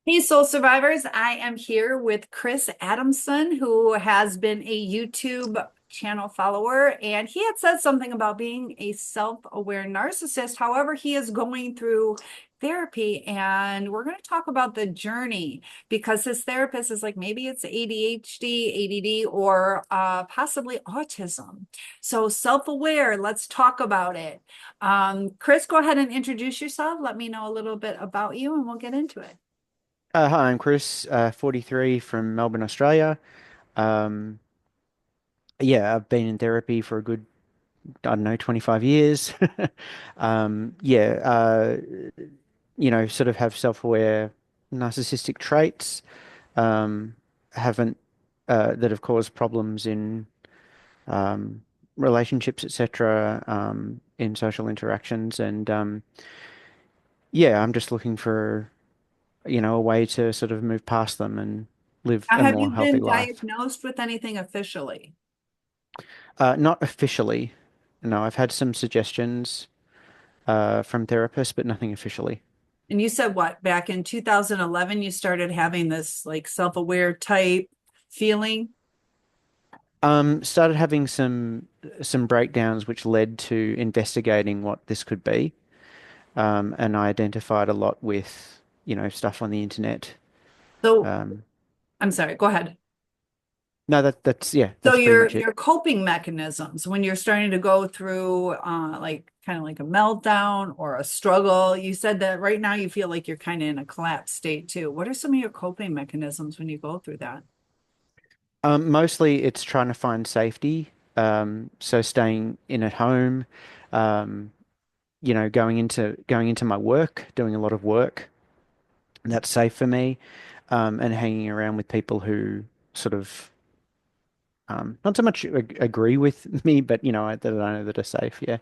Hey, Soul Survivors. I am here with Chris Adamson, who has been a YouTube channel follower, and he had said something about being a self-aware narcissist. However, he is going through therapy, and we're going to talk about the journey because his therapist is like, maybe it's ADHD, ADD, or possibly autism. So, self-aware, let's talk about it. Chris, go ahead and introduce yourself. Let me know a little bit about you, and we'll get into it. Hi, I'm Chris, 43 from Melbourne, Australia. Um, yeah, I've been in therapy for a good, I don't know, 25 years. Yeah, sort of have self-aware narcissistic traits, um, haven't, that have caused problems in, um, relationships, etc., in social interactions. And, yeah, I'm just looking for, a way to sort of move past them and live Now, a have more you healthy been life. diagnosed with anything officially? Not officially. No, I've had some suggestions from therapists, but nothing officially. And you said what, back in 2011, you started having this like self-aware type feeling? Started having some breakdowns, which led to investigating what this could be. And I identified a lot with, stuff on the internet. So Um, I'm sorry, go ahead. no, that's yeah, So that's pretty your much it. your coping mechanisms when you're starting to go through like kind of like a meltdown or a struggle, you said that right now you feel like you're kind of in a collapsed state too. What are some of your coping mechanisms when you go through that? Mostly it's trying to find safety. So staying in at home, um, going into my work, doing a lot of work. That's safe for me, and hanging around with people who sort of not so much agree with me, but that I know that are safe. Yeah,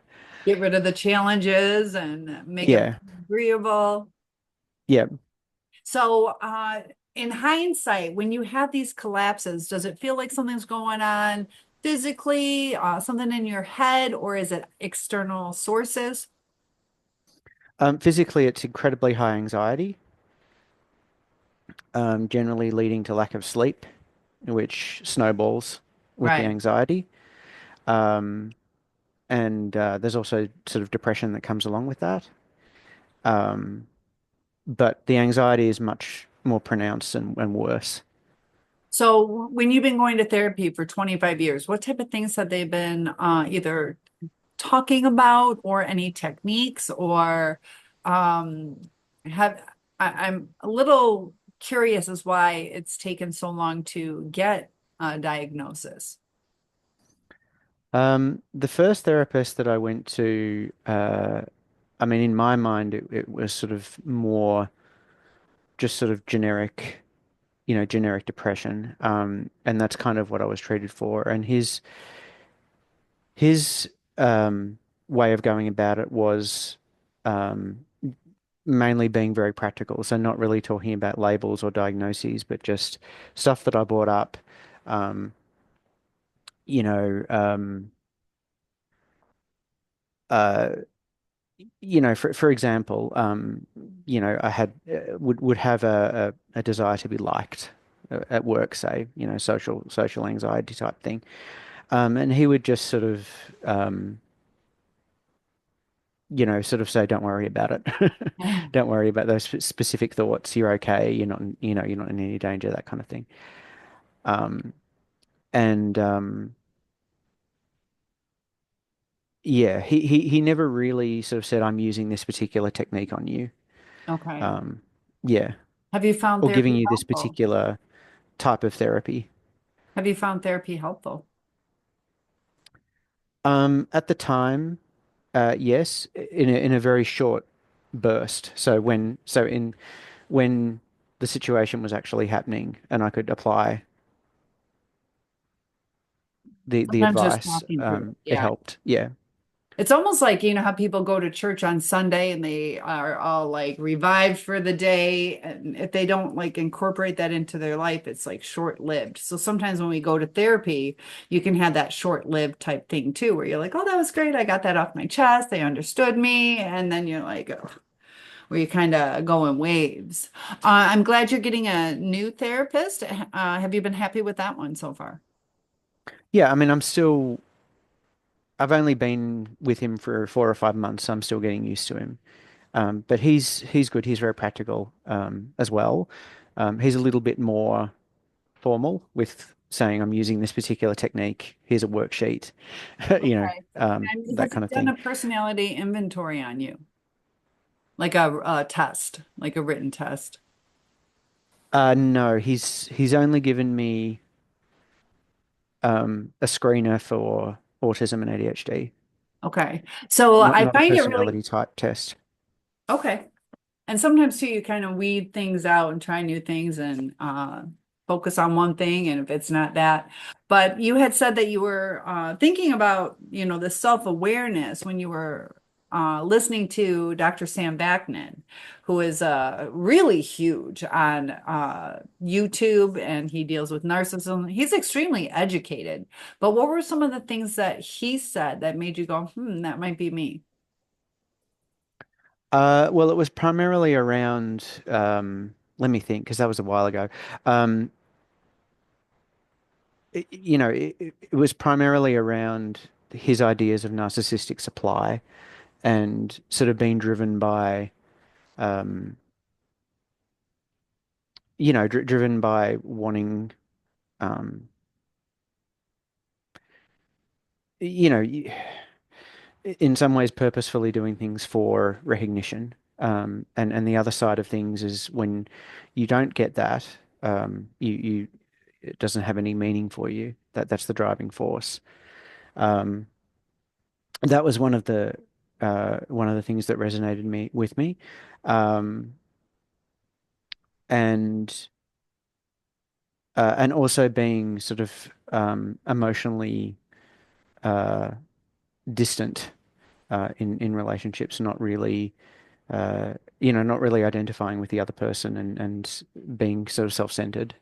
Get rid of the challenges and make it yeah, agreeable. yeah. So, in hindsight, when you have these collapses, does it feel like something's going on physically, something in your head, or is it external sources? Physically, it's incredibly high anxiety, generally leading to lack of sleep, which snowballs with the Right. anxiety. Um, and there's also sort of depression that comes along with that. Um, but the anxiety is much more pronounced and worse. So, when you've been going to therapy for 25 years, what type of things have they been either talking about, or any techniques, or um, have I'm a little curious as why it's taken so long to get a diagnosis. The first therapist that I went to, I mean, in my mind, it was sort of more just sort of generic, generic depression. And that's kind of what I was treated for. And his way of going about it was um, mainly being very practical. So not really talking about labels or diagnoses, but just stuff that I brought up. Um, you know, um, uh, for example, I had would have a desire to be liked at work, say, social anxiety type thing. And he would just sort of, um, sort of say, "Don't worry about it. Don't worry about those specific thoughts. You're okay. You're not in any danger." That kind of thing. Um, and Yeah, he never really sort of said, "I'm using this particular technique on you." Okay. Um, yeah, Have you found or giving therapy you this helpful? particular type of therapy. Have you found therapy helpful? At the time, yes, in a very short burst. When the situation was actually happening and I could apply the Sometimes just advice, talking through it. it Yeah. helped. Yeah, It's almost like, how people go to church on Sunday and they are all like revived for the day. And if they don't like incorporate that into their life, it's like short-lived. So sometimes when we go to therapy, you can have that short-lived type thing too, where you're like, oh, that was great. I got that off my chest. They understood me. And then you're like, oh. where you kind of go in waves. I'm glad you're getting a new therapist. Have you been happy with that one so far? Yeah, I mean, I've only been with him for 4 or 5 months, so I'm still getting used to him. But he's good. He's very practical as well. He's a little bit more formal with saying, I'm using this particular technique. Here's a worksheet, Okay. And that has kind he of done thing. a personality inventory on you? Like a test, like a written test? No, he's only given me a screener for autism and ADHD, Okay. So I not a find it really personality type test. okay. And sometimes too, you kind of weed things out and try new things and focus on one thing. And if it's not that, but you had said that you were thinking about, the self-awareness when you were listening to Dr. Sam Vaknin, who is really huge on YouTube and he deals with narcissism. He's extremely educated. But what were some of the things that he said that made you go, that might be me? Well, it was primarily around, let me think, because that was a while ago. Um, it was primarily around his ideas of narcissistic supply and sort of being driven by, um, driven by wanting, um, you know, in some ways purposefully doing things for recognition. And the other side of things is when you don't get that, you it doesn't have any meaning for you. That's the driving force. Um, that was one of the things that resonated me with me. Um, and and also being sort of emotionally uh, distant in relationships, not really not really identifying with the other person and being sort of self-centered.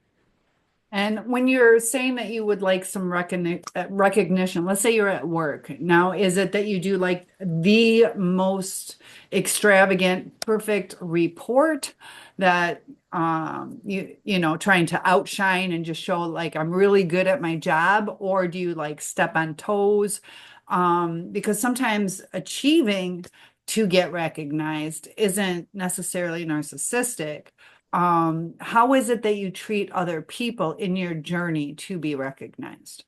And when you're saying that you would like some recognition, let's say you're at work. Now, is it that you do like the most extravagant, perfect report that trying to outshine and just show like I'm really good at my job, or do you like step on toes? Because sometimes achieving to get recognized isn't necessarily narcissistic. How is it that you treat other people in your journey to be recognized?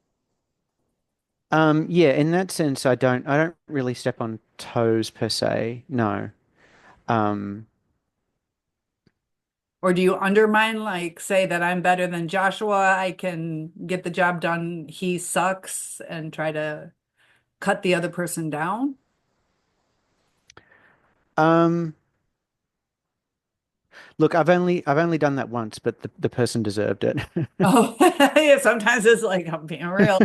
Yeah, in that sense, I don't really step on toes per se. No. Um, Or do you undermine, like, say that I'm better than Joshua, I can get the job done, he sucks, and try to cut the other person down? um, Look, I've only done that once, but the person deserved it. Oh, yeah, sometimes it's like I'm being real.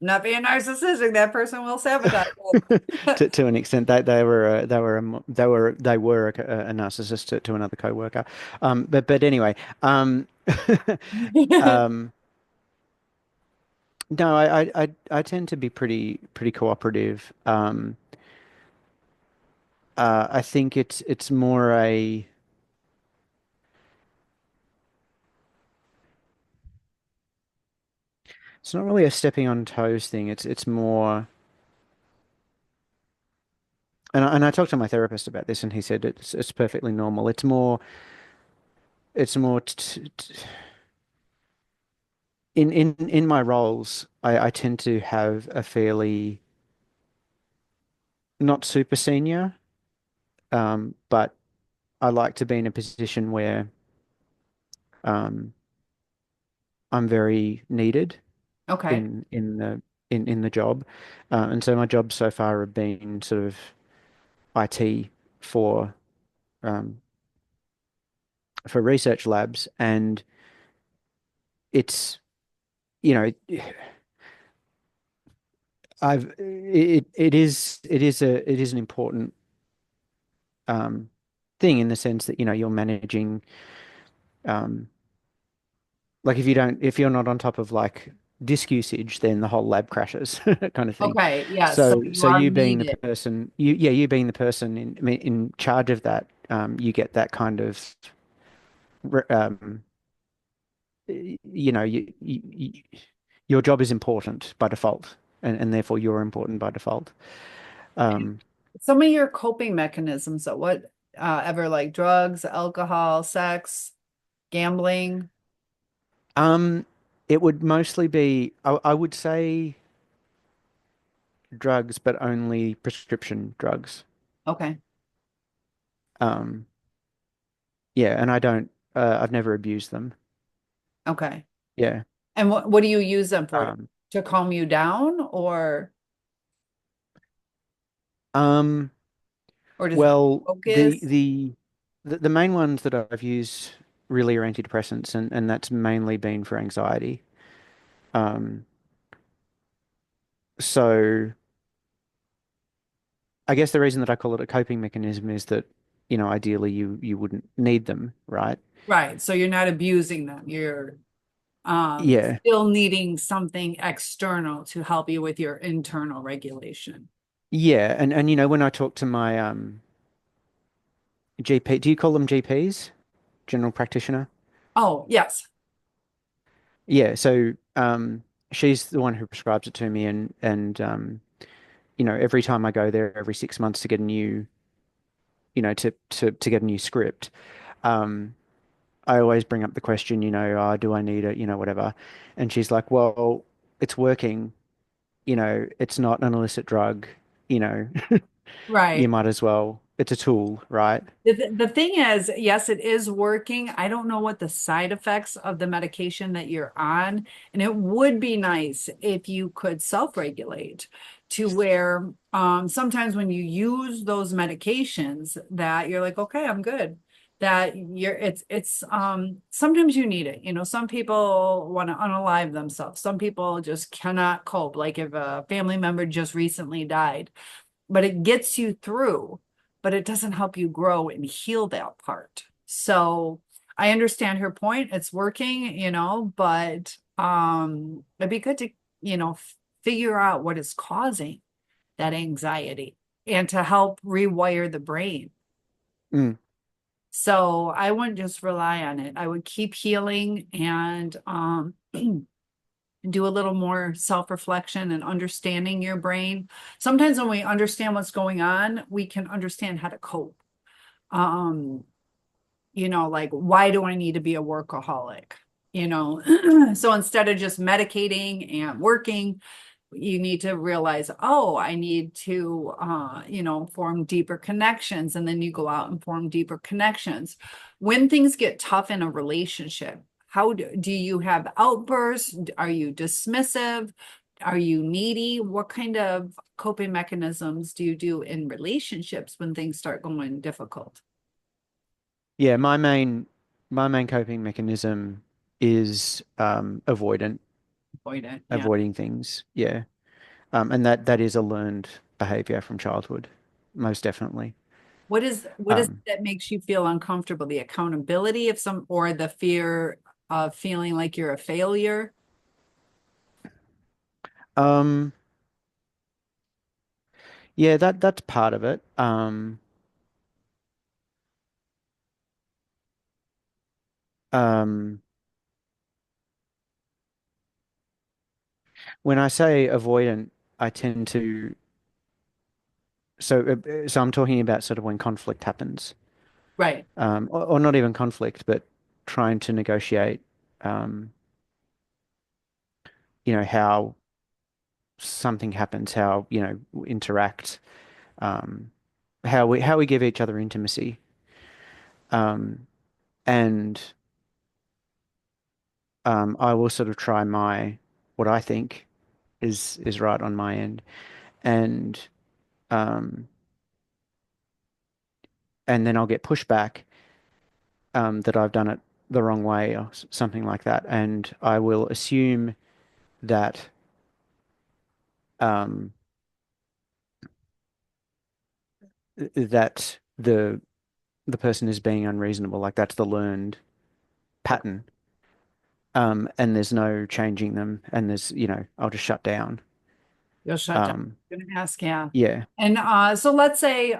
Not being narcissistic, that person will sabotage To an extent, they were a narcissist to another coworker. But anyway, it. um, no, I tend to be pretty cooperative. I think it's more it's not really a stepping on toes thing. It's more, and I talked to my therapist about this, and he said it's perfectly normal. It's more in my roles. I tend to have a fairly not super senior, but I like to be in a position where um, I'm very needed Okay. in the job, and so my jobs so far have been sort of IT for um, for research labs, and it's you know it is an important um, thing in the sense that you're managing um, like if you're not on top of like disc usage, then the whole lab crashes, kind of thing. Okay, yes, so So you so are you being the needed. person, you being the person in charge of that, you get that kind of um, your job is important by default, and therefore you're important by default. Um, Some of your coping mechanisms, so what ever like drugs, alcohol, sex, gambling? um, it would mostly be, I would say drugs, but only prescription drugs. Okay, Um, yeah, and I've never abused them. okay. Yeah. And what do you use them for? Um, To calm you down um, or to well, focus? the main ones that I've used really are antidepressants, and that's mainly been for anxiety. Um, so I guess the reason that I call it a coping mechanism is that, ideally you wouldn't need them, right? Right. So you're not abusing them. You're Yeah. still needing something external to help you with your internal regulation. Yeah, and when I talk to my GP, do you call them GPs? General practitioner? Oh, yes. Yeah, so she's the one who prescribes it to me, and every time I go there every 6 months to get a new, to get a new script, um I always bring up the question, oh, do I need it, whatever. And she's like, well, it's working, it's not an illicit drug, you know, you Right. might as well. It's a tool, right? The thing is, yes, it is working. I don't know what the side effects of the medication that you're on, and it would be nice if you could self-regulate to where sometimes when you use those medications that you're like, okay, I'm good. That you're it's sometimes you need it. You know, some people want to unalive themselves. Some people just cannot cope. Like if a family member just recently died, but it gets you through, but it doesn't help you grow and heal that part. So I understand her point. It's working, but it'd be good to, figure out what is causing that anxiety and to help rewire the brain. Mm. So I wouldn't just rely on it. I would keep healing and do a little more self-reflection and understanding your brain. Sometimes when we understand what's going on, we can understand how to cope. Um, like why do I need to be a workaholic? So instead of just medicating and working, you need to realize, oh, I need to form deeper connections. And then you go out and form deeper connections. When things get tough in a relationship, how do you have outbursts? Are you dismissive? Are you needy? What kind of coping mechanisms do you do in relationships when things start going difficult? Yeah, my main coping mechanism is avoidant, Avoidant, yeah. avoiding things. Yeah. And that is a learned behavior from childhood, most definitely. What is Um, that makes you feel uncomfortable? The accountability of some or the fear of feeling like you're a failure? um, yeah, that's part of it. Um, when I say avoidant, I tend to so I'm talking about sort of when conflict happens, Right. or not even conflict, but trying to negotiate, um, how something happens, how, we interact, um, how we give each other intimacy, um, and I will sort of try my what I think is right on my end, and um, and then I'll get pushback that I've done it the wrong way or something like that, and I will assume that um, that the person is being unreasonable, like that's the learned pattern. and there's no changing them, and I'll just shut down. You'll shut down. Um, I'm gonna ask, yeah. yeah. And so let's say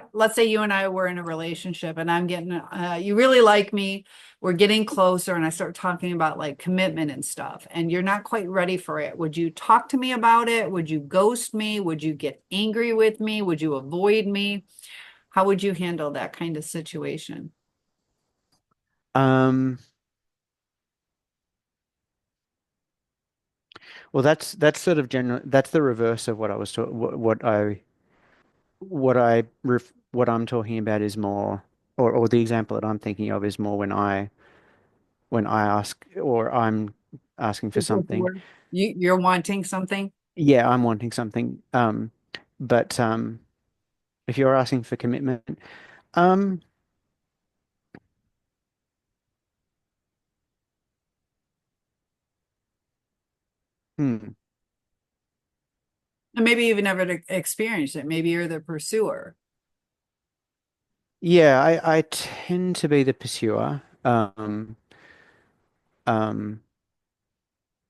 you and I were in a relationship and I'm getting you really like me, we're getting closer and I start talking about like commitment and stuff and you're not quite ready for it. Would you talk to me about it? Would you ghost me? Would you get angry with me? Would you avoid me? How would you handle that kind of situation? Um, well, that's sort of general. That's the reverse of what I was talking. What I'm talking about is more, or the example that I'm thinking of is more when I ask or I'm asking for something. You're wanting something? Yeah, I'm wanting something. But if you're asking for commitment, um, hmm. And maybe you've never experienced it. Maybe you're the pursuer. Yeah, I tend to be the pursuer. Um,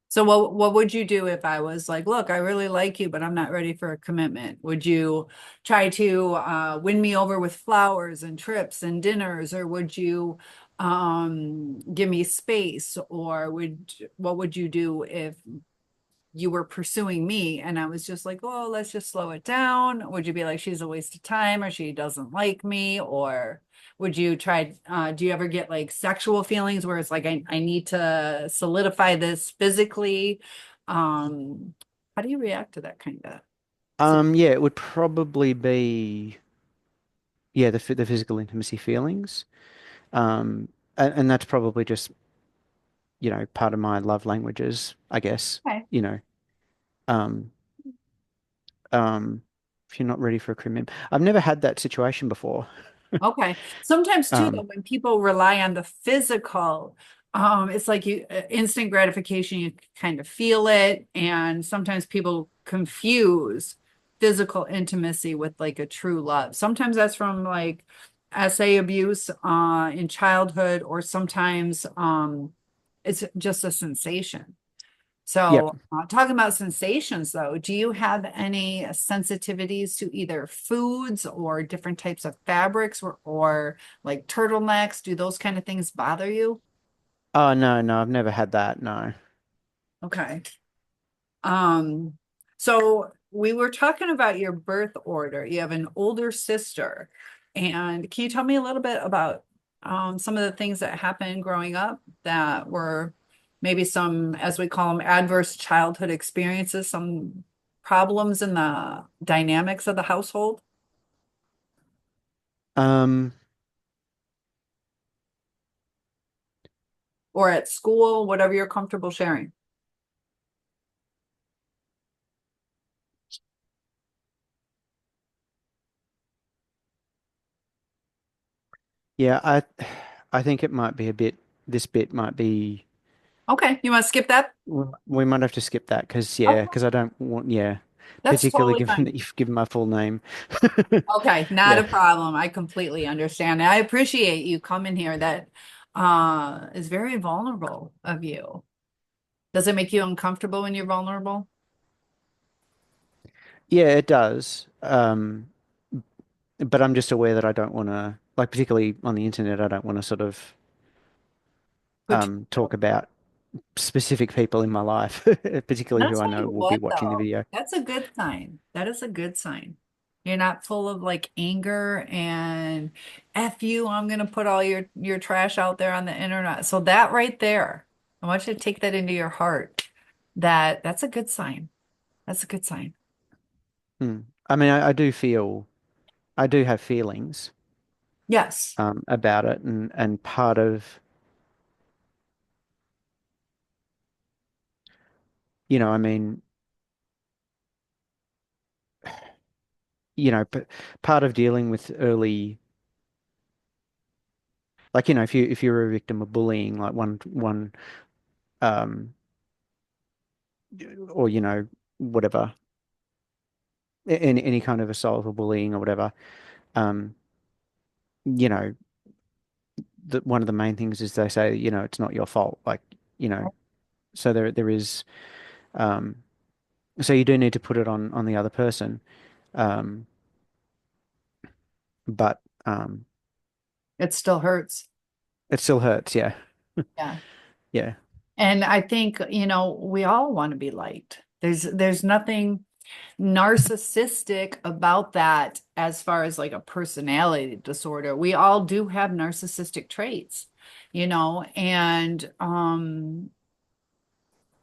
So what would you do if I was like, look, I really like you, but I'm not ready for a commitment? Would you try to win me over with flowers and trips and dinners, or would you give me space, or what would you do if you were pursuing me and I was just like, oh, let's just slow it down? Would you be like, she's a waste of time or she doesn't like me? Or would you try, do you ever get like sexual feelings where it's like, I need to solidify this physically? Um, how do you react to that kind of yeah, it would probably be the physical intimacy feelings. And that's probably just part of my love languages, I guess. situation? You know, um, um, if you're not ready for a commitment, I've never had that situation before. Okay. Sometimes too, though, Um, when people rely on the physical, it's like you instant gratification, you kind of feel it. And sometimes people confuse physical intimacy with like a true love. Sometimes that's from like SA abuse in childhood, or sometimes it's just a sensation. yep. So, talking about sensations, though, do you have any sensitivities to either foods or different types of fabrics or like turtlenecks? Do those kind of things bother you? Oh no, no, I've never had that. No. Okay. Um, so we were talking about your birth order. You have an older sister. And can you tell me a little bit about some of the things that happened growing up that were maybe some, as we call them, adverse childhood experiences, some problems in the dynamics of the household Um, or at school, whatever you're comfortable sharing? yeah, I think it might be a bit. This bit might be. Okay, you want to skip that? We might have to skip that because Okay, because I don't want that's particularly totally given fine. that you've given my full name. Okay, not a Yeah. problem. I completely understand. I appreciate you coming here. That is very vulnerable of you. Does it make you uncomfortable when you're vulnerable? Yeah, it does. But I'm just aware that I don't want to, like, particularly on the internet, I don't want to sort of Put talk about specific people in my life, particularly I'll who I tell know you will be what, watching the though, video. that's a good sign. That is a good sign. You're not full of like anger and F you, I'm gonna put all your trash out there on the internet. So that right there, I want you to take that into your heart. That's a good sign. That's a good sign. Hmm. I mean, I do have feelings Yes. about it, and part of, I mean, p part of dealing with early, like, if you're a victim of bullying, like um, or whatever, any kind of assault or bullying or whatever, um, you know, one of the main things is they say, it's not your fault, like, you know. So there is um, so you do need to put it on the other person, um, but It still hurts. it still hurts. Yeah, Yeah. yeah. And I think, we all want to be liked. There's nothing narcissistic about that as far as like a personality disorder. We all do have narcissistic traits, and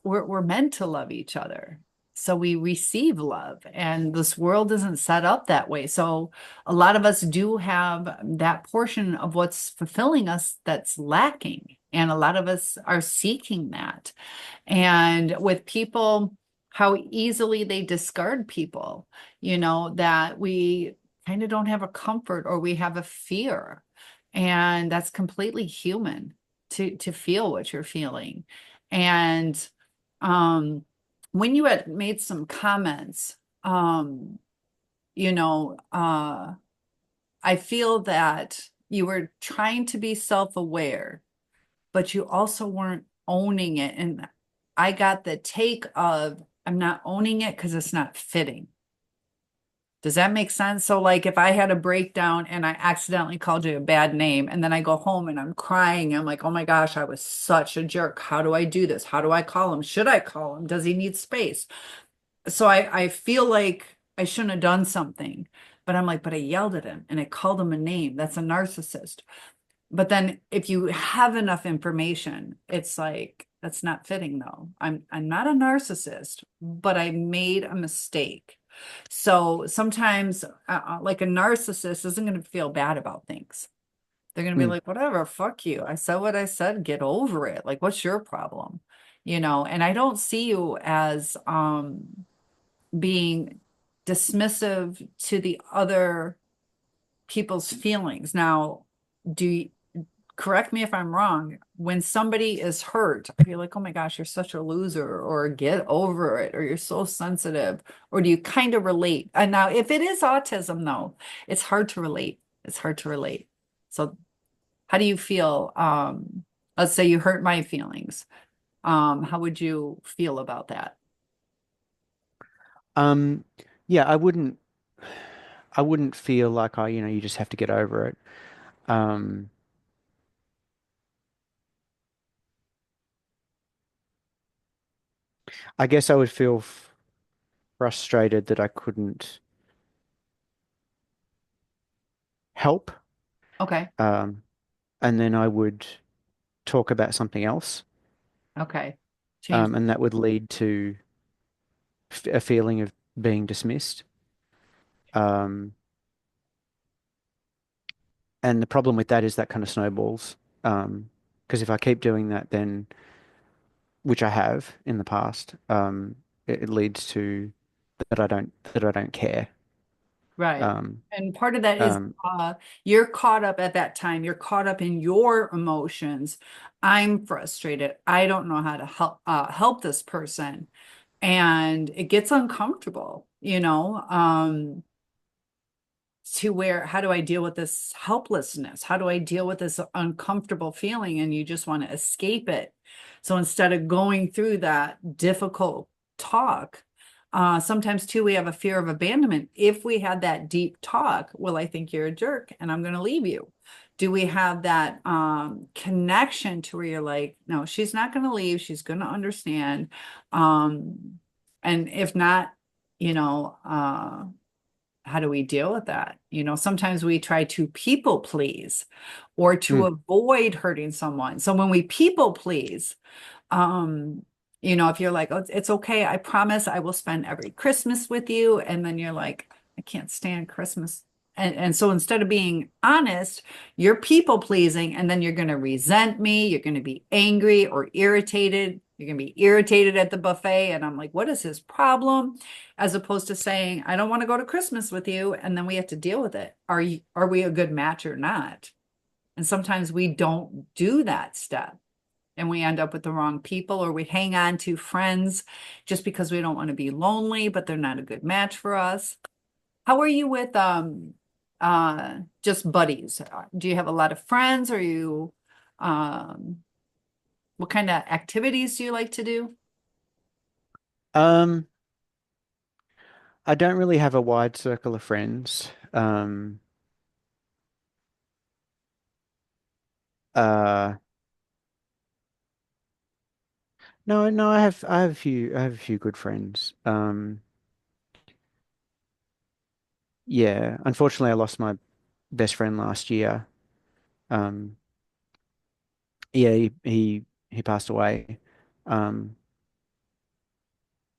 we're meant to love each other. So we receive love, and this world isn't set up that way. So a lot of us do have that portion of what's fulfilling us that's lacking. And a lot of us are seeking that. And with people, how easily they discard people, that we kind of don't have a comfort or we have a fear. And that's completely human to feel what you're feeling. And um, when you had made some comments, you know, uh, I feel that you were trying to be self-aware, but you also weren't owning it. And I got the take of, I'm not owning it because it's not fitting. Does that make sense? So, like, if I had a breakdown and I accidentally called you a bad name, and then I go home and I'm crying, I'm like, oh my gosh, I was such a jerk. How do I do this? How do I call him? Should I call him? Does he need space? So I feel like I shouldn't have done something, but I'm like, but I yelled at him and I called him a name. That's a narcissist. But then if you have enough information, it's like, that's not fitting though. I'm not a narcissist, but I made a mistake. So sometimes like a narcissist isn't going to feel bad about things. They're going to be Mm, like, whatever, fuck you. I said what I said, get over it. Like, what's your problem? And I don't see you as being dismissive to the other people's feelings. Now, do you, correct me if I'm wrong, when somebody is hurt, I feel like, oh my gosh, you're such a loser, or get over it, or you're so sensitive, or do you kind of relate? And now, if it is autism, though, it's hard to relate. It's hard to relate. So, how do you feel? Let's say you hurt my feelings. How would you feel about that? um, yeah, I wouldn't feel like you just have to get over it. Um, I guess I would feel frustrated that I couldn't help, Okay. um, and then I would talk about something else, Okay. Change. and that would lead to f a feeling of being dismissed. Um, and the problem with that is that kind of snowballs. Because if I keep doing that, then which I have in the past, it leads to that I don't care. Right. Um, And part of that is um, you're caught up at that time. You're caught up in your emotions. I'm frustrated. I don't know how to help this person. And it gets uncomfortable, to where how do I deal with this helplessness? How do I deal with this uncomfortable feeling? And you just want to escape it. So instead of going through that difficult talk, sometimes too, we have a fear of abandonment. If we had that deep talk, well, I think you're a jerk and I'm going to leave you. Do we have that connection to where you're like, no, she's not going to leave. She's going to understand. And if not, you know, how do we deal with that? Sometimes we try to people please or to mm, avoid hurting someone. So when we people please, um, if you're like, oh, it's okay, I promise I will spend every Christmas with you. And then you're like, I can't stand Christmas. And so instead of being honest, you're people pleasing, and then you're going to resent me. You're going to be angry or irritated. You're going to be irritated at the buffet. And I'm like, what is his problem? As opposed to saying, I don't want to go to Christmas with you. And then we have to deal with it. Are we a good match or not? And sometimes we don't do that step and we end up with the wrong people, or we hang on to friends just because we don't want to be lonely, but they're not a good match for us. How are you with just buddies? Do you have a lot of friends? Or you um What kind of activities do you like to do? Um, I don't really have a wide circle of friends. Uh, no, I have a few good friends. Yeah, unfortunately, I lost my best friend last year. Um, yeah, he passed away. Um,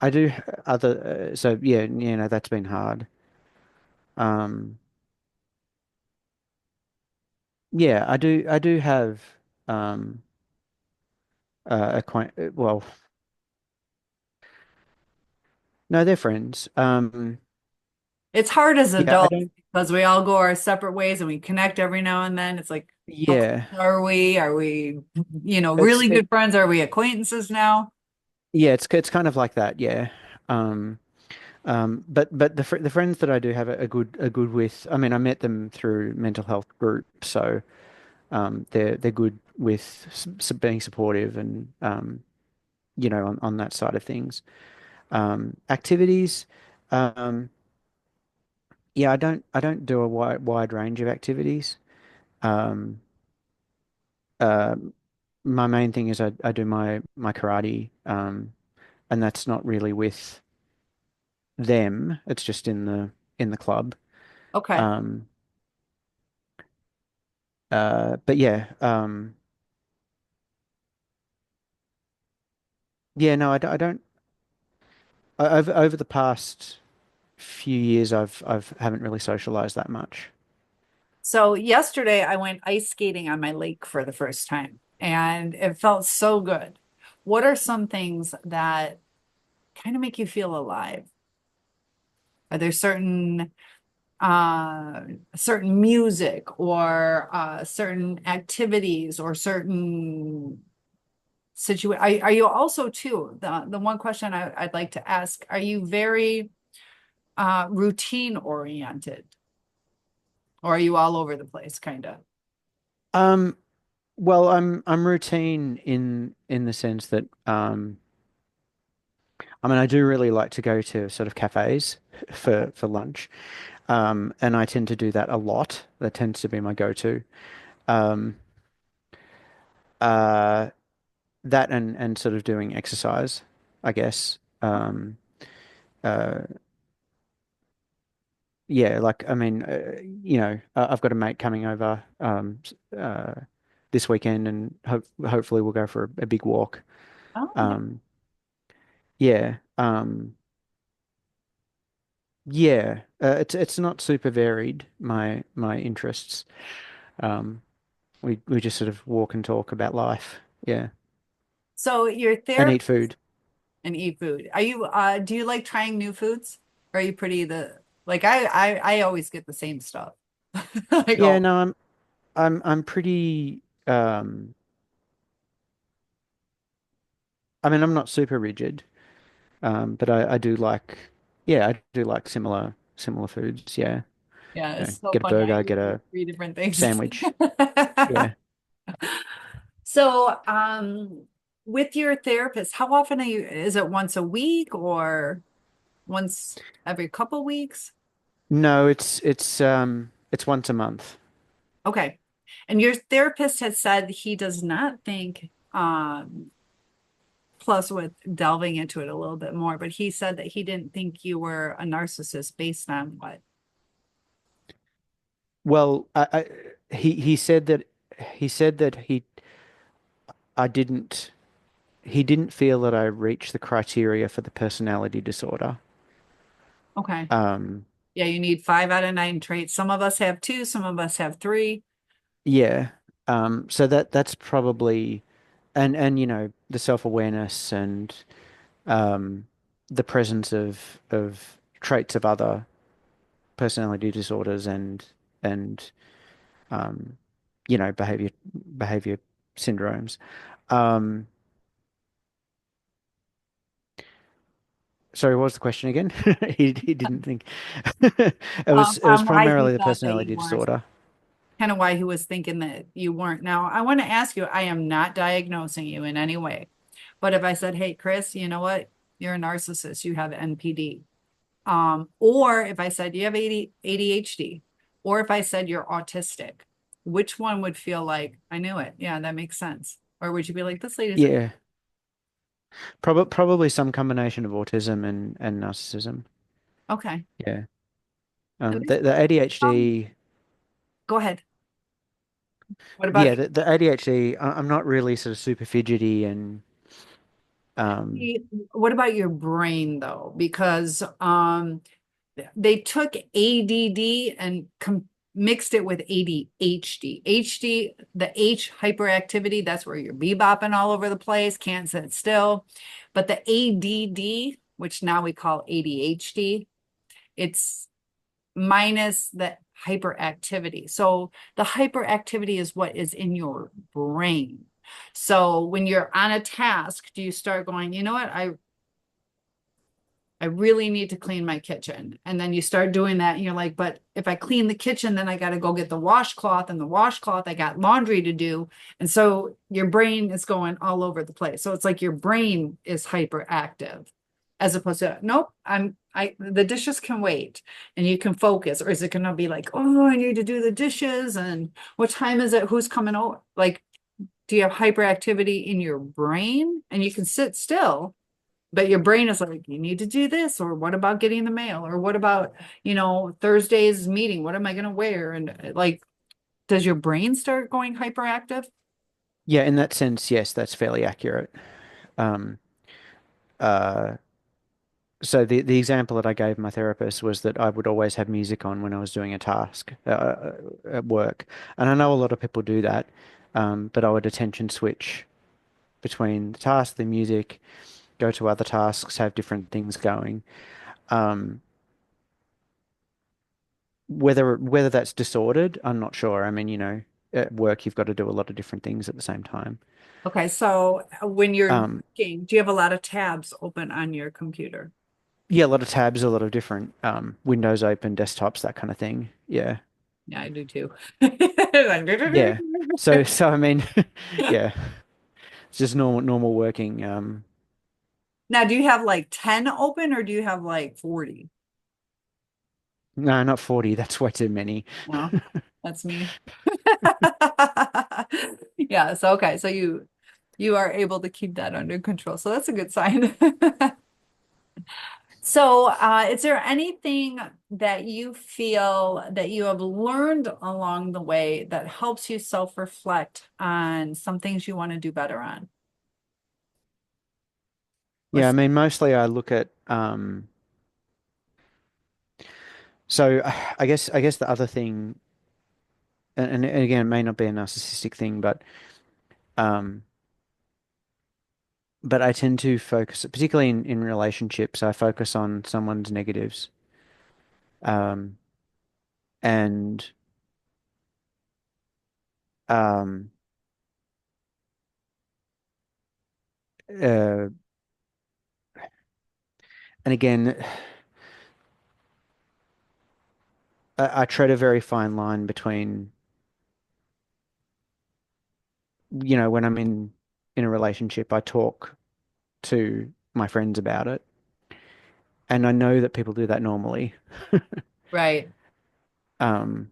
I do other, so yeah, that's been hard. Um, yeah, I do have, um, well, no, they're friends. It's hard as Yeah, I adults don't, because we all go our separate ways and we connect every now and then. It's like, how close yeah, are we? Are we, it's, really good friends? Are we acquaintances now? yeah, it's kind of like that. Yeah. Um, but the friends that I do have a good with, I mean, I met them through mental health group, so they're good with being supportive and on that side of things. Activities, um, yeah, I don't do a wide range of activities. Um, uh, my main thing is I do my karate, and that's not really with them. It's just in the club. Okay. Um, but yeah, yeah, no, I don't. Over the past few years, I've haven't really socialized that much. So yesterday I went ice skating on my lake for the first time and it felt so good. What are some things that kind of make you feel alive? Are there uh certain music or certain activities or certain are you also too the one question I'd like to ask, are you very routine oriented or are you all over the place kind of? Um, well, I'm routine in the sense that I mean I do really like to go to sort of cafes for lunch. And I tend to do that a lot. That tends to be my go-to. Um, uh, that and sort of doing exercise, I guess. Uh, yeah, like I mean, I've got a mate coming over this weekend, and hopefully we'll go for a big walk. Oh, nice. Um, yeah, yeah. It's not super varied. My interests. Um, we just sort of walk and talk about life. Yeah, So your and therapist eat food. and eat food. Are you do you like trying new foods? Or are you pretty the like I always get the same stuff. I Yeah, go, no, I'm pretty. I mean, I'm not super rigid. But I do like, yeah, I do like similar foods. Yeah, yeah, it's so get a funny. I burger, eat get like a three different things. sandwich. Yeah. So, with your therapist, how often are you, is it once a week or once every couple weeks? No, it's once a month. Okay. And your therapist has said he does not think, plus with delving into it a little bit more, but he said that he didn't think you were a narcissist based on what? Well, he said that I didn't he didn't feel that I reached the criteria for the personality disorder. Okay. Um, Yeah, you need 5 out of 9 traits. Some of us have two, some of us have three. yeah. So that's probably and the self-awareness and um the presence of traits of other personality disorders and um, behavior syndromes. Um, sorry, what was the question again? He didn't think it was Why he primarily the thought that you personality weren't. disorder. kind of why he was thinking that you weren't. Now, I want to ask you, I am not diagnosing you in any way. But if I said, hey, Chris, you know what? You're a narcissist, you have NPD. Or if I said you have ADHD, or if I said you're autistic, which one would feel like I knew it? Yeah, that makes sense. Or would you be like, this lady's like, Yeah, probably some combination of autism and narcissism. okay. Yeah. And The um, ADHD, go ahead. What about yeah, the ADHD, I'm not really sort of super fidgety and um what about your brain though? Because they took ADD and mixed it with ADHD. HD, the H hyperactivity, that's where you're bebopping all over the place, can't sit still. But the ADD, which now we call ADHD, it's minus the hyperactivity. So the hyperactivity is what is in your brain. So when you're on a task, do you start going, you know what? I really need to clean my kitchen. And then you start doing that and you're like, but if I clean the kitchen, then I got to go get the washcloth, and the washcloth, I got laundry to do. And so your brain is going all over the place. So it's like your brain is hyperactive as opposed to, nope, the dishes can wait and you can focus. Or is it going to be like, oh, I need to do the dishes, and what time is it? Who's coming over? Like, do you have hyperactivity in your brain and you can sit still? But your brain is like, you need to do this, or what about getting the mail, or what about, Thursday's meeting? What am I going to wear? And like, does your brain start going hyperactive? yeah, in that sense, yes, that's fairly accurate. Um uh so the example that I gave my therapist was that I would always have music on when I was doing a task at work. And I know a lot of people do that, but I would attention switch between the task, the music, go to other tasks, have different things going. Um, whether that's disordered, I'm not sure. I mean, at work you've got to do a lot of different things at the same time. Okay, so when you're Um, working, do you have a lot of tabs open on your computer? yeah, a lot of tabs, a lot of different windows open, desktops, that kind of thing. Yeah. Yeah, I do too. Yeah. So I mean, yeah, it's just normal working. Now, do you have like 10 open or do you have like 40? No, not 40. That's way too many. No, that's me. Yeah, so okay, so you are able to keep that under control. So that's a good sign. So, is there anything that you feel that you have learned along the way that helps you self-reflect on some things you want to do better on? Or Yeah, I mean, mostly I look at so I guess the other thing, and again, it may not be a narcissistic thing, um, but I tend to focus, particularly in relationships, I focus on someone's negatives. Um, and um, uh, and again, I tread a very fine line between, when I'm in a relationship, I talk to my friends about it, and I know that people do that normally. right. Um,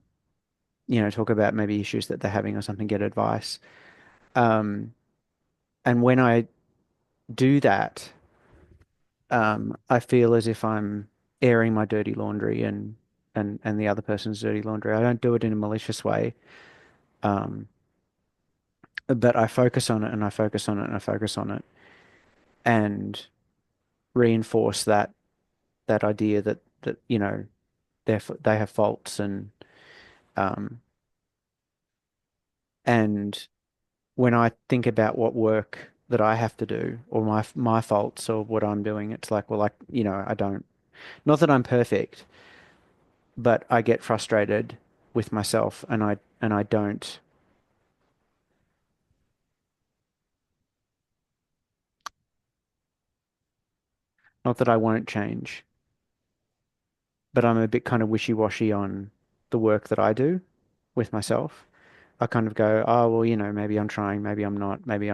talk about maybe issues that they're having or something, get advice. Um, and when I do that, I feel as if I'm airing my dirty laundry and the other person's dirty laundry. I don't do it in a malicious way, um, but I focus on it and I focus on it and I focus on it and reinforce that idea that they have faults um, and when I think about what work that I have to do or my faults or what I'm doing, it's like, well, I don't, not that I'm perfect, but I get frustrated with myself and I don't, not that I won't change, but I'm a bit kind of wishy-washy on the work that I do with myself. I kind of go, oh, well, maybe I'm trying, maybe I'm not, maybe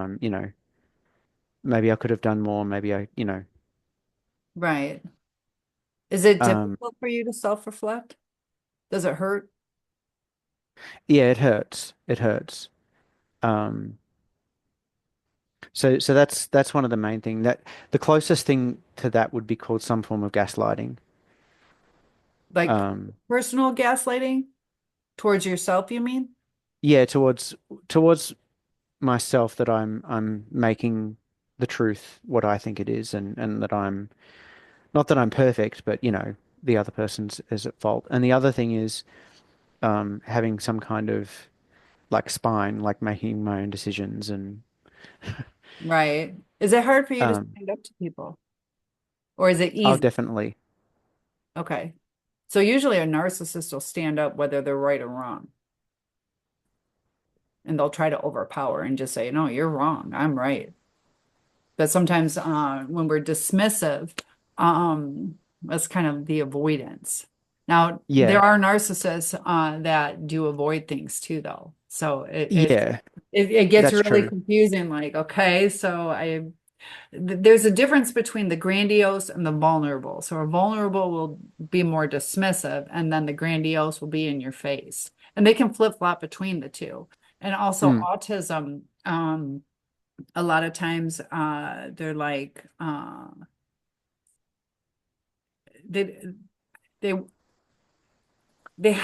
maybe I could have done more, maybe Right. Is it um, difficult for you to self-reflect? Does it hurt? yeah, it hurts. It hurts. Um, so that's one of the main thing that the closest thing to that would be called some form of gaslighting. Like Um, personal gaslighting towards yourself, you mean? yeah, towards myself that I'm making the truth what I think it is, and that I'm not that I'm perfect, but the other person's is at fault. And the other thing is having some kind of like spine, like making my own decisions and Right. Is it hard for you to um, stand up to people? Or is it oh, easy? definitely. Okay. So usually a narcissist will stand up whether they're right or wrong. And they'll try to overpower and just say, no, you're wrong. I'm right. But sometimes when we're dismissive, that's kind of the avoidance. Now, there Yeah, are narcissists that do avoid things too, though. So yeah, it gets that's really true. confusing. Like, okay, so there's a difference between the grandiose and the vulnerable. So a vulnerable will be more dismissive, and then the grandiose will be in your face. And they can flip-flop between the two. And also Mm, autism, a lot of times they're like they they they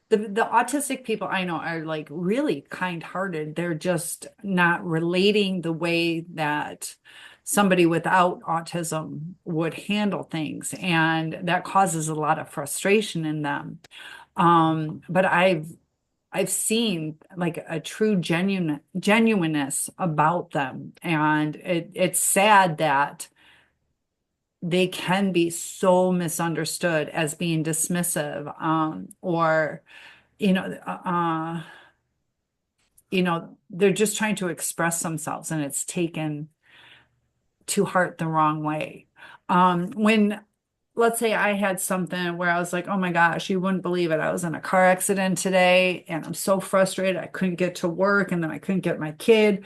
the autistic people I know are like really kind-hearted. They're just not relating the way that somebody without autism would handle things, and that causes a lot of frustration in them. But I've seen like a true genuineness about them, and it's sad that they can be so misunderstood as being dismissive, or you know they're just trying to express themselves, and it's taken to heart the wrong way. When let's say I had something where I was like, oh my gosh, you wouldn't believe it. I was in a car accident today and I'm so frustrated. I couldn't get to work, and then I couldn't get my kid.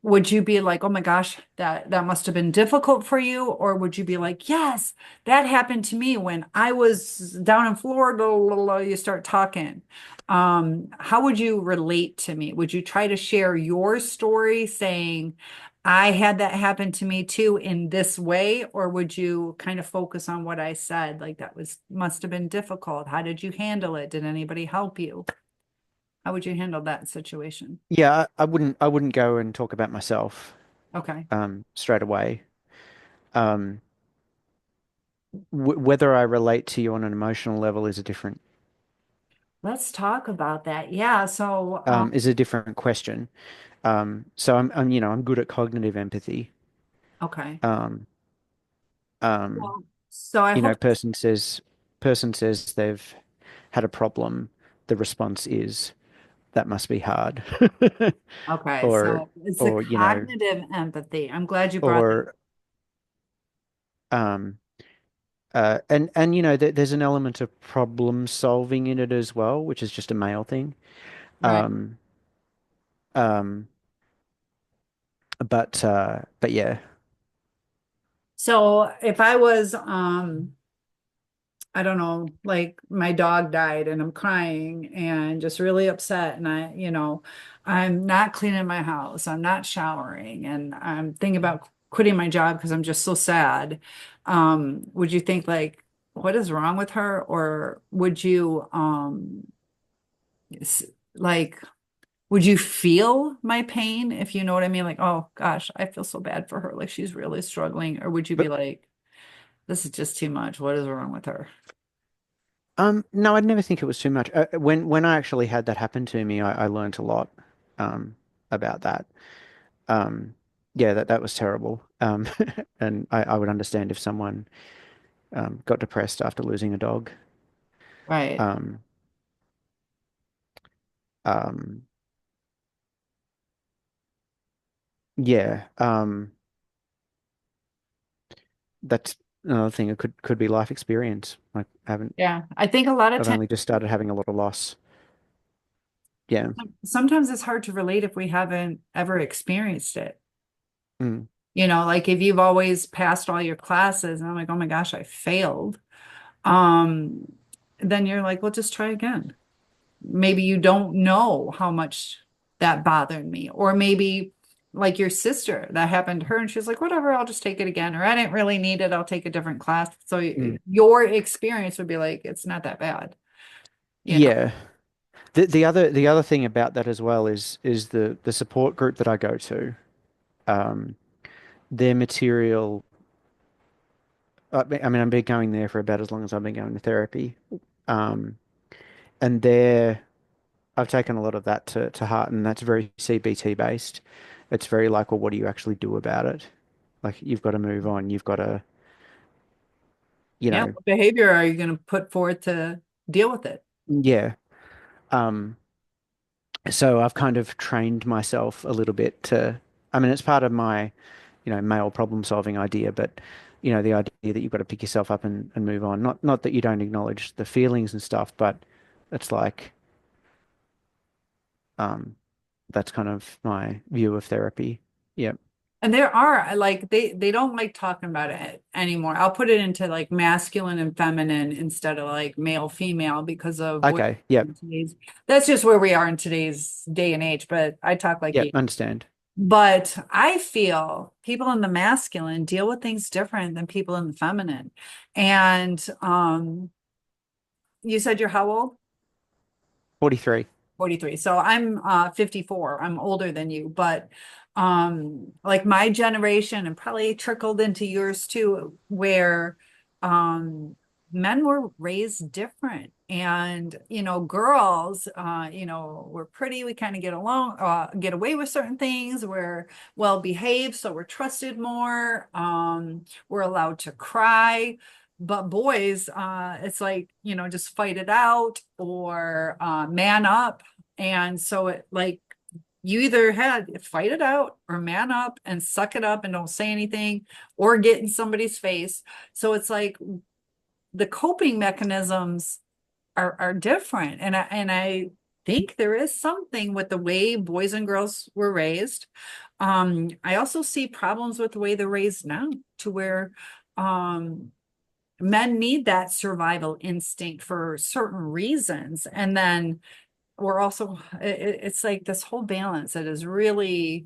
Would you be like, oh my gosh, that must have been difficult for you? Or would you be like, yes, that happened to me when I was down in Florida? You start talking. How would you relate to me? Would you try to share your story saying, I had that happen to me too in this way? Or would you kind of focus on what I said? Like that was must have been difficult. How did you handle it? Did anybody help you? How would you handle that situation? yeah, I wouldn't go and talk about myself Okay. straight away. Um, w whether I relate to you on an emotional level Let's talk about that. Yeah. So, is a different question. So I'm good at cognitive empathy. okay. Um, um, Well, so I hope, person says they've had a problem. The response is that must be hard, okay. or So it's the or cognitive empathy. I'm glad you brought that. or um, and there's an element of problem solving in it as well, which is just a male thing. Right. Um, um, but yeah, So if I was, I don't know, like my dog died and I'm crying and just really upset. And I'm not cleaning my house. I'm not showering, and I'm thinking about quitting my job because I'm just so sad. Would you think like, what is wrong with her? Or would you, s- like, would you feel my pain if you know what I mean? Like, oh gosh, I feel so bad for her. Like she's really struggling. Or would you be but like, this is just too much. What is wrong with her? no, I'd never think it was too much. When I actually had that happen to me, I learned a lot um, about that. Um, yeah, that was terrible. And I would understand if someone got depressed after losing a dog. Right. Um, um, yeah, that's another thing. It could be life experience. I haven't. Yeah. I think a lot of I've times, only just started having a lot of loss. Yeah. Sometimes it's hard to relate if we haven't ever experienced it. Mm. Like if you've always passed all your classes and I'm like, oh my gosh, I failed. Um, then you're like, well, just try again. Maybe you don't know how much that bothered me. Or maybe like your sister, that happened to her and she's like, whatever, I'll just take it again. Or I didn't really need it, I'll take a different class. So Mm. your experience would be like, it's not that bad, you know. Yeah. The other thing about that as well is the support group that I go to. Um, their material. I mean, I've been going there for about as long as I've been going to therapy. Um, and there, I've taken a lot of that to heart, and that's very CBT based. It's very like, well, what do you actually do about it? Like, you've got to move on. You've got to, you Yeah, know, what behavior are you going to put forth to deal with it? yeah. Um, so I've kind of trained myself a little bit to, I mean, it's part of my, male problem solving idea, but the idea that you've got to pick yourself up and move on. Not that you don't acknowledge the feelings and stuff, but it's like, um, that's kind of my view of therapy. Yeah. And there are like they don't like talking about it anymore. I'll put it into like masculine and feminine instead of like male female because of what Okay. Yep. today's that's just where we are in today's day and age. But I talk like Yep. you. Understand. But I feel people in the masculine deal with things different than people in the feminine. And you said you're how old? 43. 43. So I'm 54. I'm older than you, but like my generation and probably trickled into yours too, where um men were raised different. And girls we're pretty, we kind of get along, get away with certain things, we're well behaved, so we're trusted more, we're allowed to cry. But boys, it's like, just fight it out or man up. And so it like you either had to fight it out or man up and suck it up and don't say anything or get in somebody's face. So it's like the coping mechanisms are different. And I think there is something with the way boys and girls were raised. I also see problems with the way they're raised now, to where um men need that survival instinct for certain reasons. And then we're also, it's like this whole balance that is really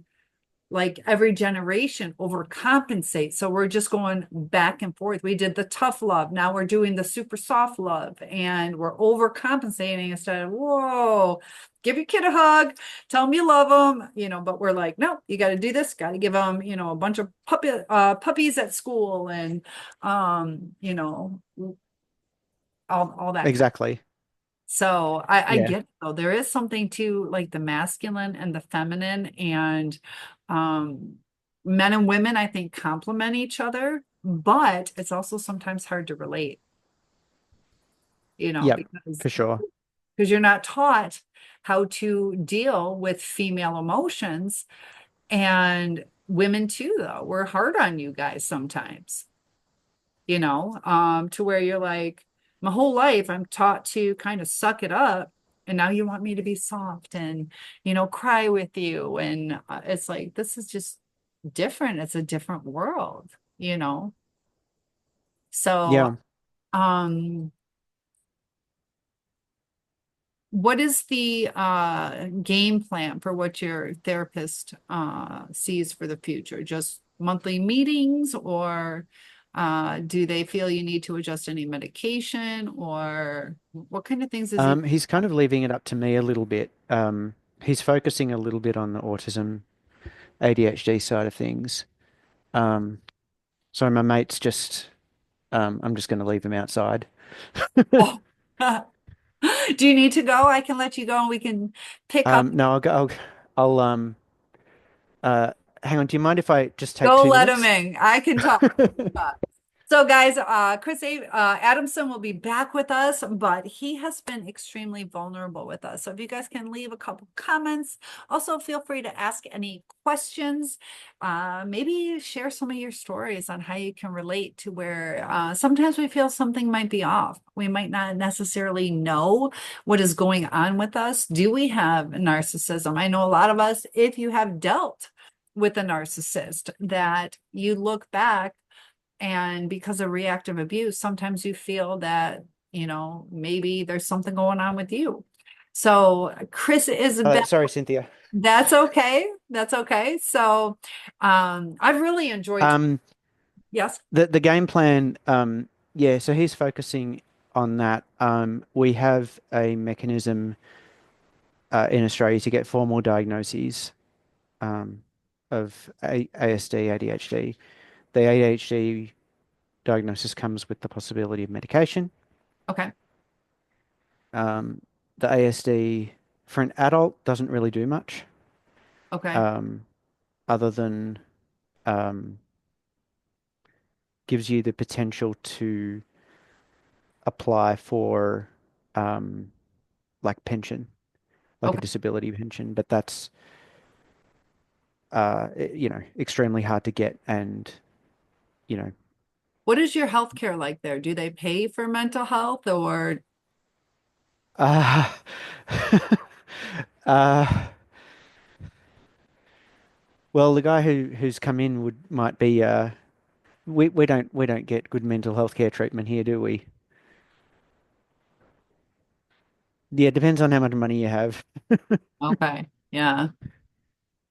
like every generation overcompensates. So we're just going back and forth. We did the tough love. Now we're doing the super soft love and we're overcompensating instead of, whoa, give your kid a hug, tell them you love them, but we're like, no, you got to do this, got to give them, a bunch of puppies at school and, all that. Exactly. So I Yeah. get it though. There is something to like the masculine and the feminine, and um men and women I think complement each other, but it's also sometimes hard to relate, Yep. because For sure. you're not taught how to deal with female emotions. And women too, though, we're hard on you guys sometimes, to where you're like, my whole life I'm taught to kind of suck it up. And now you want me to be soft and, cry with you. And it's like, this is just different. It's a different world. So, Yeah. um, what is the game plan for what your therapist sees for the future? Just monthly meetings, or do they feel you need to adjust any medication, or what kind of things is he? He's kind of leaving it up to me a little bit. He's focusing a little bit on the autism, ADHD side of things. Um, so my mate's just, I'm just going to leave him outside. Oh. Do you need to go? I can let you go and we can pick up. No, I'll go. I'll uh, hang on. Do you mind if I just take Go two let him minutes? in. I can talk. So, guys, Adamson will be back with us, but he has been extremely vulnerable with us. So, if you guys can leave a couple comments, also feel free to ask any questions. Maybe share some of your stories on how you can relate to where sometimes we feel something might be off. We might not necessarily know what is going on with us. Do we have narcissism? I know a lot of us, if you have dealt with a narcissist, that you look back and because of reactive abuse, sometimes you feel that, maybe there's something going on with you. So Chris is back. Sorry, Cynthia. That's okay. That's okay. So I've really enjoyed, Um, yes. the game plan, yeah, so he's focusing on that. We have a mechanism in Australia to get formal diagnoses um, of ASD, ADHD. The ADHD diagnosis comes with the possibility of medication. Okay. Um, the ASD for an adult doesn't really do much, Okay. um, other than um, gives you the potential to apply for um, like pension, like a Okay. disability pension, but that's extremely hard to get, and you know, What is your health care like there? Do they pay for mental health or uh, uh, well, the guy who's come in would might be we don't get good mental health care treatment here, do we? Yeah, it depends on how much money you have. okay. Yeah.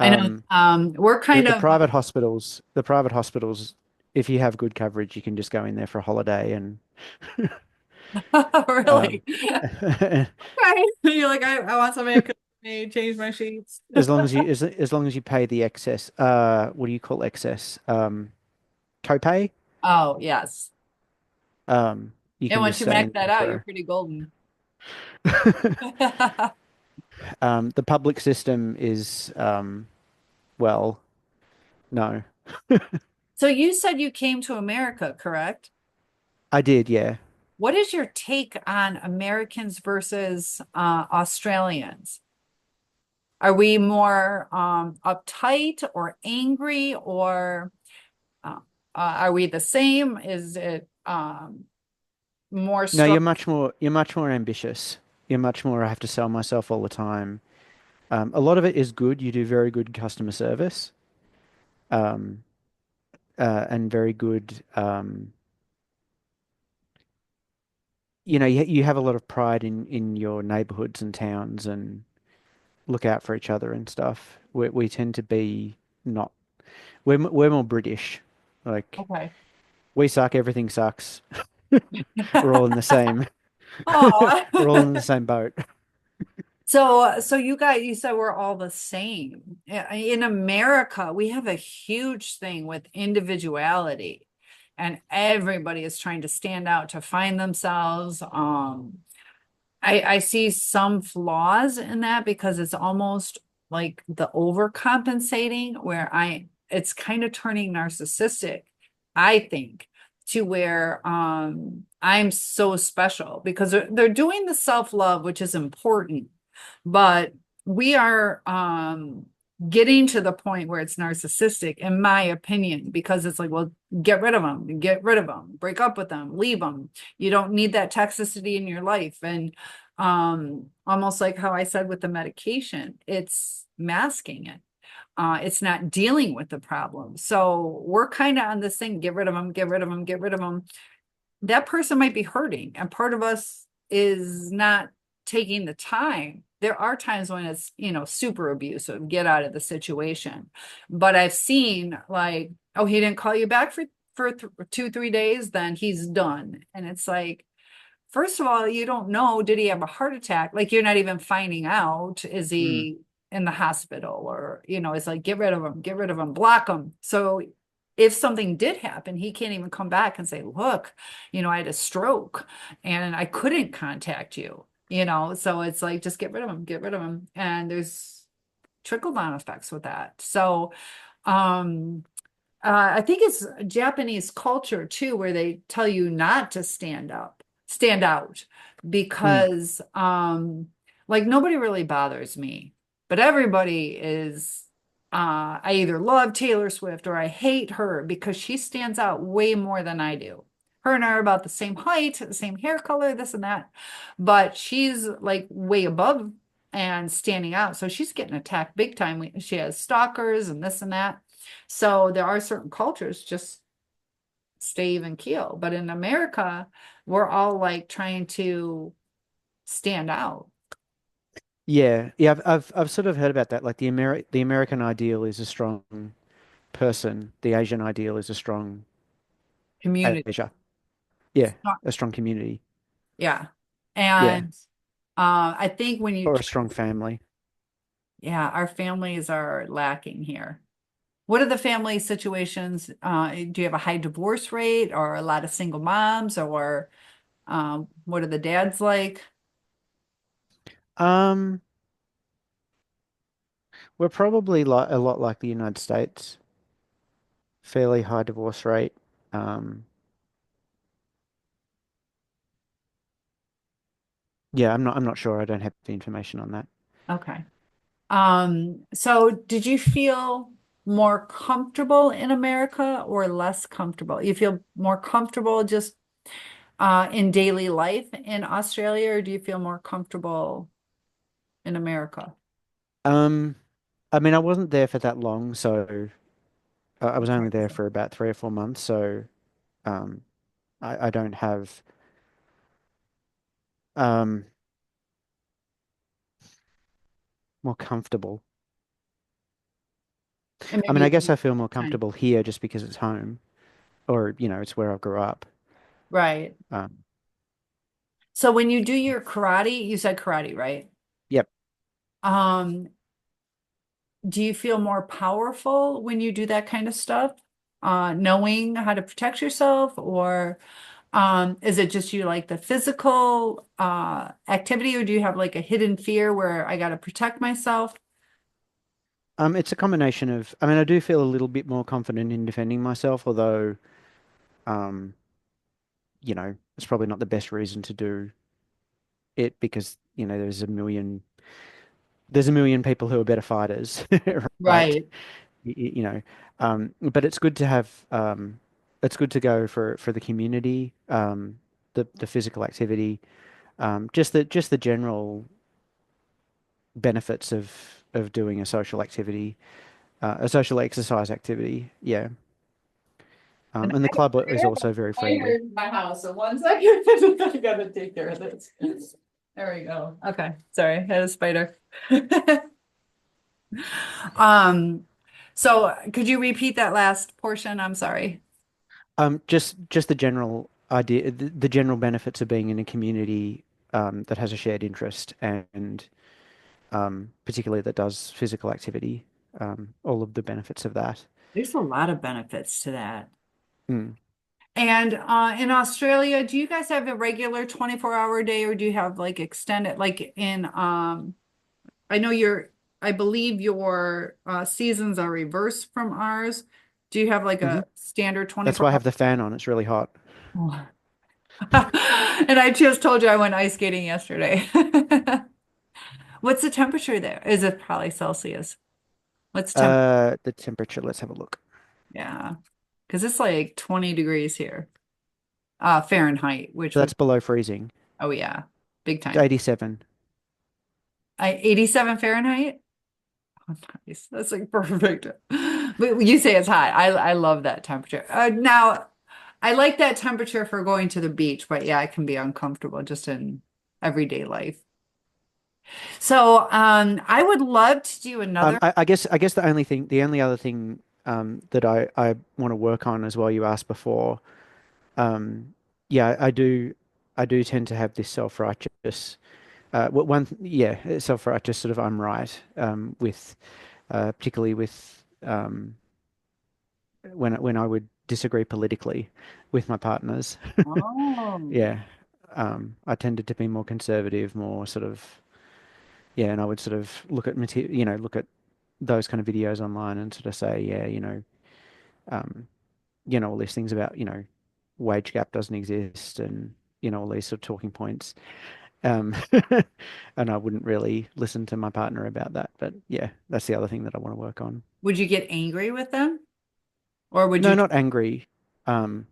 I know. Um, We're the kind the of private hospitals, if you have good coverage, you can just go in there for a holiday and really um, okay. You're like, I want somebody to cook me, change my sheets. as long as you pay the excess, what do you call excess? Copay. Oh, yes. You And can once just you stay max in that there out, you're for. pretty golden. The public system is well, no, So you said you came to America, correct? I did, yeah. What is your take on Americans versus Australians? Are we more uptight or angry, or uh, are we the same? Is it more No, strong? you're much more ambitious. You're much more, I have to sell myself all the time. A lot of it is good. You do very good customer service, um, and very good. You have a lot of pride in your neighborhoods and towns, and look out for each other and stuff. We tend to be not. We're more British. Like Okay. we suck. Everything sucks. We're all in the same. We're all in the Oh, same boat. so you guys, you said we're all the same. In America, we have a huge thing with individuality, and everybody is trying to stand out to find themselves. I see some flaws in that because it's almost like the overcompensating where it's kind of turning narcissistic, I think, to where I'm so special because they're doing the self-love, which is important, but we are getting to the point where it's narcissistic, in my opinion, because it's like, well, get rid of them, break up with them, leave them. You don't need that toxicity in your life. And almost like how I said with the medication, it's masking it. It's not dealing with the problem. So we're kind of on this thing, get rid of them, get rid of them, get rid of them. That person might be hurting, and part of us is not taking the time. There are times when it's, super abusive, get out of the situation. But I've seen like, oh, he didn't call you back for 2, 3 days, then he's done. And it's like, first of all, you don't know, did he have a heart attack? Like you're not even finding out, is Mm, he in the hospital or, it's like, get rid of him, block him. So if something did happen, he can't even come back and say, look, I had a stroke and I couldn't contact you. So it's like, just get rid of him, get rid of him. And there's trickle down effects with that. So, um, I think it's Japanese culture too, where they tell you not to stand out Mm. because like nobody really bothers me, but everybody is I either love Taylor Swift or I hate her because she stands out way more than I do. Her and I are about the same height, the same hair color, this and that, but she's like way above and standing out. So she's getting attacked big time. She has stalkers and this and that. So there are certain cultures just stay even keel. But in America, we're all like trying to stand out. Yeah, yeah, I've sort of heard about that. Like the American ideal is a strong person, the Asian ideal is a strong Community. Asia. Yeah, a strong community. Yeah. Yeah, And I think when you or a try, strong family. yeah, our families are lacking here. What are the family situations? Do you have a high divorce rate or a lot of single moms or what are the dads like? Um, we're probably like a lot like the United States, fairly high divorce rate. Um, yeah, I'm not sure. I don't have the information on that. Okay. So did you feel more comfortable in America or less comfortable? You feel more comfortable just in daily life in Australia, or do you feel more comfortable in America? Um, I mean, I wasn't there for that long, so I was only there for about 3 or 4 months, so um, I don't have um more comfortable. And I mean, maybe I it's guess I feel more time. comfortable here just because it's home, or it's where I grew up. Right. Um, So when you do your karate, you said karate, right? yep. Um, do you feel more powerful when you do that kind of stuff? Knowing how to protect yourself, or is it just you like the physical activity, or do you have like a hidden fear where I got to protect myself? It's a combination of, I mean, I do feel a little bit more confident in defending myself, although, um, it's probably not the best reason to do it because, there's a million people who are better fighters, right? Right. Y- y- You know, but it's good to go for the community, the physical activity, just the general benefits of doing a social exercise activity. Yeah. And And the club I is have a also very friendly. spider in my house. So 1 second, I gotta take care of this. There we go. Okay. Sorry, I had a spider. Um, so could you repeat that last portion? I'm sorry. Just the general idea, the general benefits of being in a community that has a shared interest and particularly that does physical activity, all of the benefits of that. There's a lot of benefits to that. Mm. And in Australia, do you guys have a regular 24-hour day or do you have like extended like in I know I believe your seasons are reversed from ours. Do you have like Hmm. a standard That's 24 why I hour? have the fan on. It's really hot. And I just told you I went ice skating yesterday. What's the temperature there? Is it probably Celsius? What's temp? The temperature, let's have a look. Yeah, because it's like 20 degrees here, Fahrenheit, which So would, that's below freezing. oh yeah, big It's time. 87. 87 Fahrenheit? Oh, nice. That's like perfect. But you say it's hot. I love that temperature. Now, I like that temperature for going to the beach, but yeah, it can be uncomfortable just in everyday life. So, I would love to do another. I guess the only other thing that I want to work on as well, you asked before, yeah, I do tend to have this self-righteous, self-righteous sort of I'm right, with particularly with when I would disagree politically with my partners. Oh. Yeah, I tended to be more conservative, more sort of, yeah, and I would sort of look at those kind of videos online and sort of say, yeah, um, all these things about, wage gap doesn't exist and, all these sort of talking points. Um, and I wouldn't really listen to my partner about that. But yeah, that's the other thing that I want to work on. Would you get angry with them, or would No, you not angry. Um,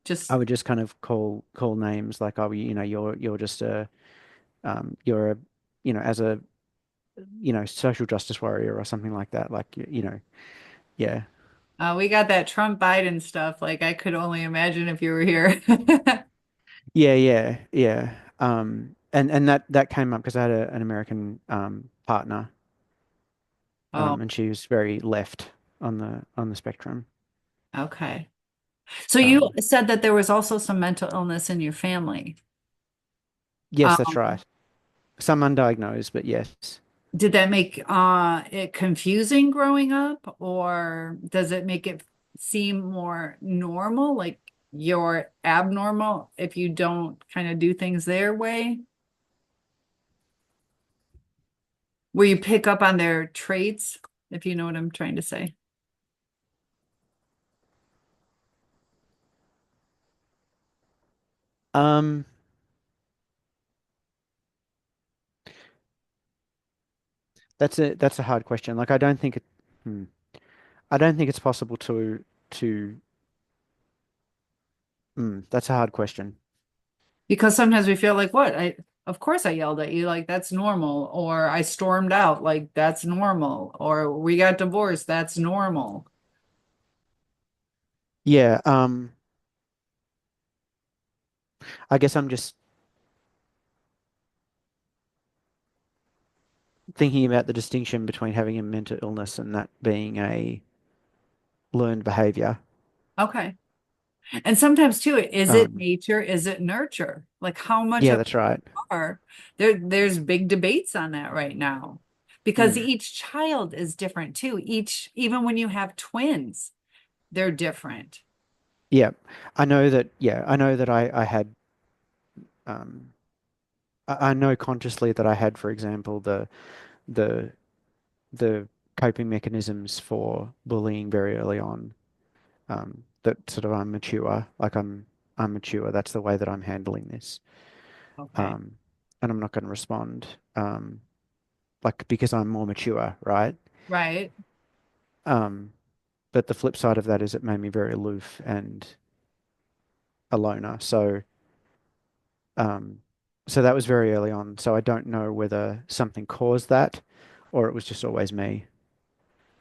I just, would just kind of call names like, oh, you're just you're a, as a, social justice warrior or something like that. Like, yeah. we got that Trump Biden stuff. Like I could only imagine if you were here. Yeah, yeah, yeah. And that came up because I had an American partner, Oh, and she was very left on the spectrum. okay. So you Um, said that there was also some mental illness in your family. yes, that's Um, right. Some undiagnosed, but yes. did that make it confusing growing up, or does it make it seem more normal, like you're abnormal if you don't kind of do things their way? Where you pick up on their traits, if you know what I'm trying to say. Um, that's a hard question. Like, hmm, I don't think it's possible to. That's a hard question. Because sometimes we feel like, what? Of course I yelled at you, like that's normal. Or I stormed out, like that's normal. Or we got divorced, that's normal. Yeah. I guess I'm just thinking about the distinction between having a mental illness and that being a learned behavior. Okay. And sometimes too, is it Um, nature? Is it nurture? Like how much yeah, of that's right. are there's big debates on that right now. Because Mm, each child is different too. Each, even when you have twins, they're different. yeah, I know that. Yeah, I know that I had. Um, I know consciously that I had, for example, the the coping mechanisms for bullying very early on. That sort of I'm mature. Like I'm mature. That's the way that I'm handling this. Okay. Um, and I'm not going to respond. Like because I'm more mature, right? Right. Um, but the flip side of that is it made me very aloof and a loner. Um, so that was very early on. So I don't know whether something caused that or it was just always me.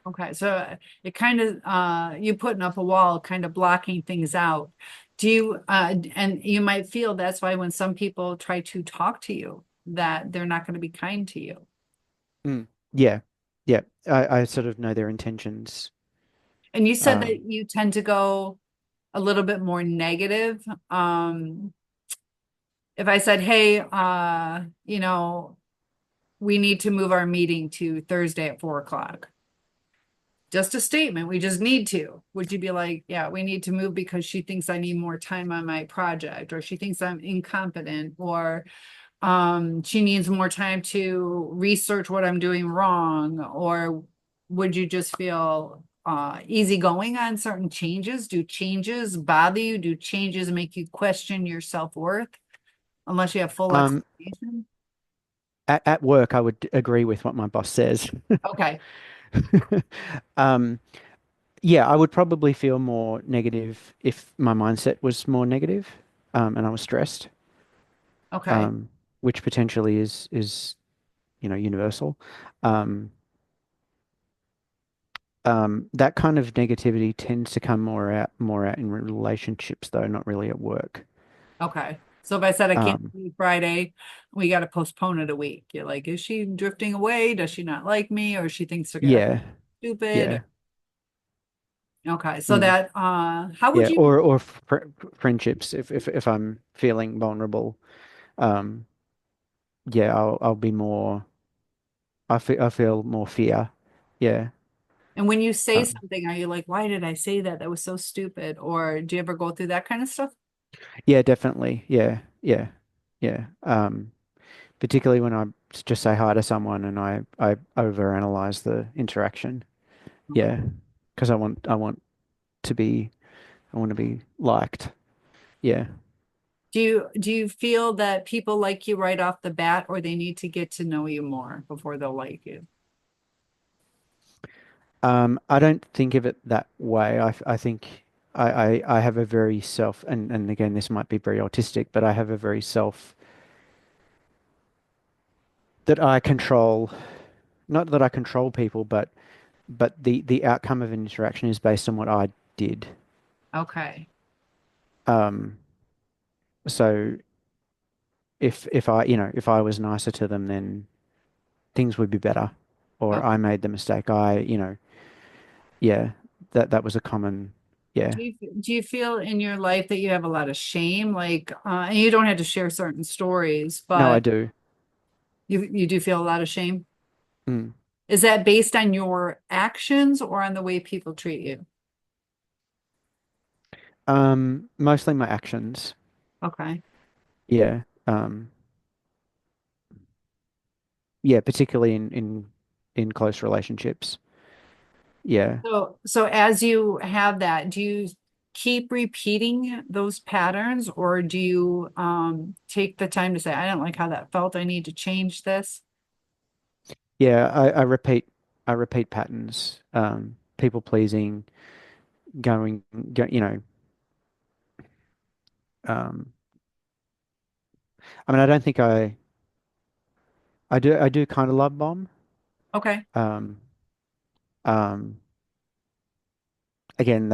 Okay, so it kind of you putting up a wall, kind of blocking things out. Do you and you might feel that's why when some people try to talk to you, that they're not going to be kind to you. Mm. Yeah. Yeah. I sort of know their intentions. And you said that Um, you tend to go a little bit more negative. If I said, "Hey, we need to move our meeting to Thursday at 4 o'clock." Just a statement. We just need to. Would you be like, yeah, we need to move because she thinks I need more time on my project, or she thinks I'm incompetent, or she needs more time to research what I'm doing wrong? Or would you just feel easygoing on certain changes? Do changes bother you? Do changes make you question your self-worth unless you have full um, explanation? at work, I would agree with what my boss says. Okay. Um, yeah, I would probably feel more negative if my mindset was more negative, and I was stressed, Okay. um, which potentially is universal. Um, that kind of negativity tends to come more out in relationships, though, not really at work. Okay. So if I said I can't Um, do Friday, we got to postpone it a week. You're like, is she drifting away? Does she not like me? Or she thinks they're gonna yeah, stupid? yeah, Okay. So mm, that how would yeah, you or friendships. If I'm feeling vulnerable, um, yeah, I'll be more. I feel more fear. Yeah, and when you say um, something, are you like, why did I say that? That was so stupid. Or do you ever go through that kind of stuff? yeah, definitely. Yeah, yeah, yeah. Particularly when I just say hi to someone and I overanalyze the interaction. Okay. Yeah, because I want to be, I want to be liked. Yeah. Do you feel that people like you right off the bat, or they need to get to know you more before they'll like you? I don't think of it that way. I think I have a very self, and again, this might be very autistic, but I have a very self that I control, not that I control people, but the outcome of an interaction is based on what I did. Okay. Um, so if I, if I was nicer to them, then things would be better. Or I Okay. made the mistake. Yeah, that was a common, yeah. Do you feel in your life that you have a lot of shame? Like, and you don't have to share certain stories, No, I but do. you do feel a lot of shame? Mm. Is that based on your actions or on the way people treat you? Mostly my actions. Okay. Yeah. Yeah, particularly in close relationships. Yeah. So as you have that, do you keep repeating those patterns, or do you take the time to say, I don't like how that felt, I need to change this? Yeah, I repeat patterns. People pleasing, going, go, um I mean, I don't think I do kind of love bomb. Okay. Um um Again,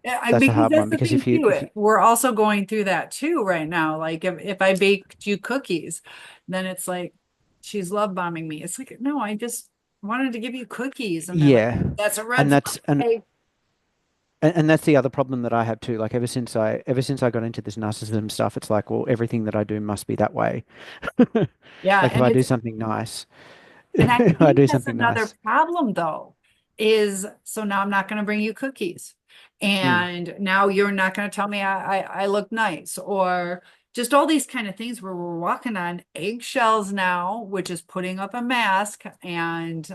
Yeah, that's a because hard that's one the because thing too. if you We're also going through that too right now. Like if I baked you cookies, then it's like she's love bombing me. It's like, no, I just wanted to give you cookies. And they're like, yeah. that's a red And flag. that's and Hey, and that's the other problem that I have too. Like ever since I got into this narcissism stuff, it's like, well, everything that I do must be that way. yeah, Like if and I do it's something nice, and I I think do that's something another nice. problem though, is so now I'm not going to bring you cookies. Mm, And now you're not going to tell me I look nice, or just all these kind of things where we're walking on eggshells now, which is putting up a mask. And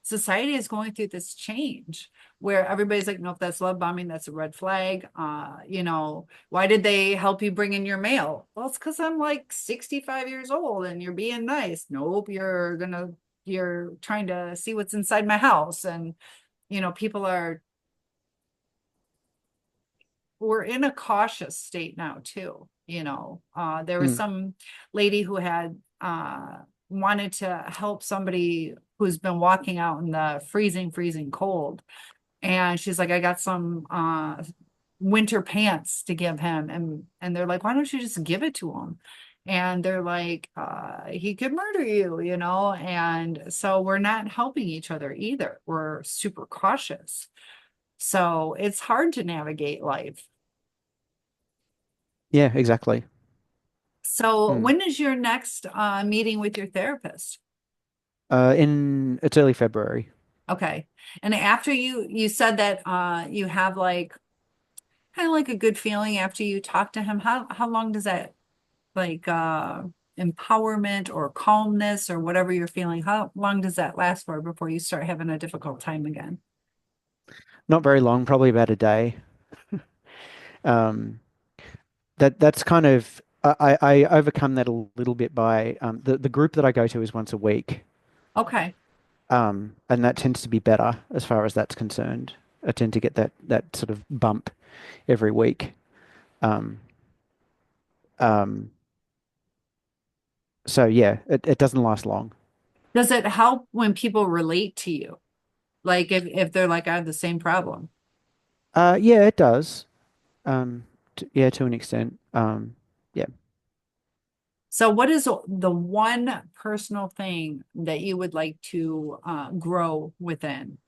society is going through this change where everybody's like, no, if that's love bombing, that's a red flag. Why did they help you bring in your mail? Well, it's because I'm like 65 years old and you're being nice. Nope, you're trying to see what's inside my house. And, people are, we're in a cautious state now too. There was mm, some lady who had wanted to help somebody who's been walking out in the freezing cold. And she's like, I got some winter pants to give him. And they're like, why don't you just give it to him? And they're like, he could murder you. And so we're not helping each other either. We're super cautious. So it's hard to navigate life. yeah, exactly. So Mm. when is your next meeting with your therapist? In It's early February. Okay. And after you said that you have like kind of like a good feeling after you talk to him, how long does that like empowerment or calmness or whatever you're feeling, how long does that last for before you start having a difficult time again? Not very long, probably about a day. Um, that's kind of I overcome that a little bit by the group that I go to is once a week. Okay. And that tends to be better as far as that's concerned. I tend to get that sort of bump every week. Um, um, so yeah, it doesn't last long. Does it help when people relate to you? Like if they're like, I have the same problem. Yeah, it does. Yeah, to an extent. Yeah, So what is the one personal thing that you would like to grow within?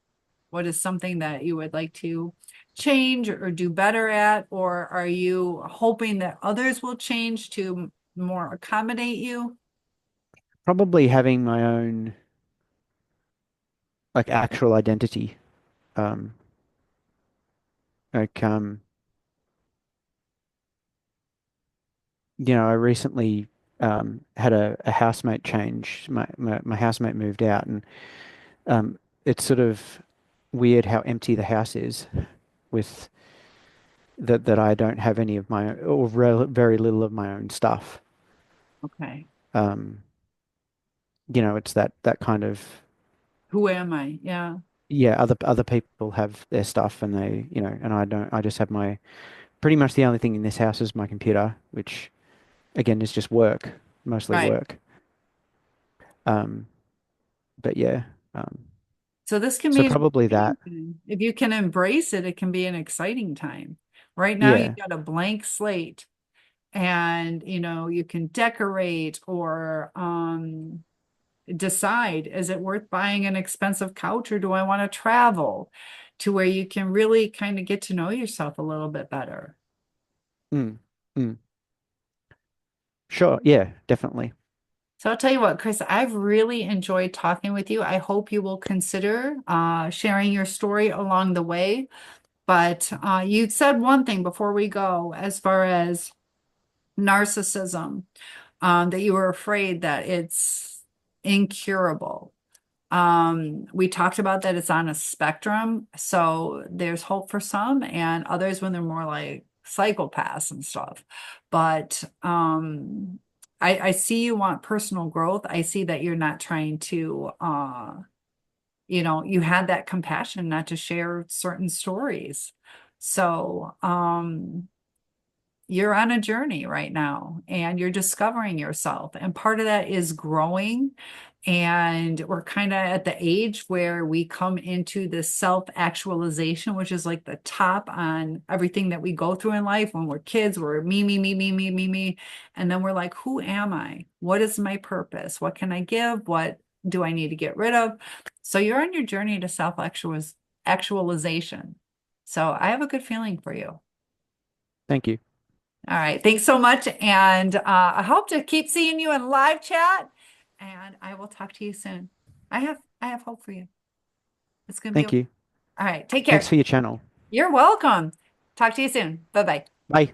What is something that you would like to change or do better at? Or are you hoping that others will change to more accommodate you? probably having my own like actual identity. Um, like I recently had a housemate change. My housemate moved out, and um, it's sort of weird how empty the house is with that I don't have any of my or very little of my own stuff. Okay. Um, it's that kind of Who am I? Yeah. yeah, other people have their stuff and and I don't. I just have my pretty much the only thing in this house is my computer, which again is just work, mostly Right. work. Um, but yeah, um, So this can so be an probably exciting that. time. If you can embrace it, it can be an exciting time. Right now, you've Yeah. got a blank slate, and you can decorate or decide, is it worth buying an expensive couch, or do I want to travel, to where you can really kind of get to know yourself a little bit better. Mm, mm. Sure. Yeah, definitely. So I'll tell you what, Chris, I've really enjoyed talking with you. I hope you will consider sharing your story along the way. But you said one thing before we go, as far as narcissism, that you were afraid that it's incurable. We talked about that it's on a spectrum. So there's hope for some, and others when they're more like psychopaths and stuff. But I see you want personal growth. I see that you're not trying to you had that compassion not to share certain stories. So you're on a journey right now and you're discovering yourself. And part of that is growing. And we're kind of at the age where we come into the self-actualization, which is like the top on everything that we go through in life. When we're kids, we're me, me, me, me, me, me, me. And then we're like, who am I? What is my purpose? What can I give? What do I need to get rid of? So you're on your journey to self-actualization. So I have a good feeling for you. Thank you. All right. Thanks so much. And I hope to keep seeing you in live chat. And I will talk to you soon. I have hope for you. It's gonna be Thank okay. you. All right. Take Thanks care. for your channel. You're welcome. Talk to you soon. Bye-bye. Bye.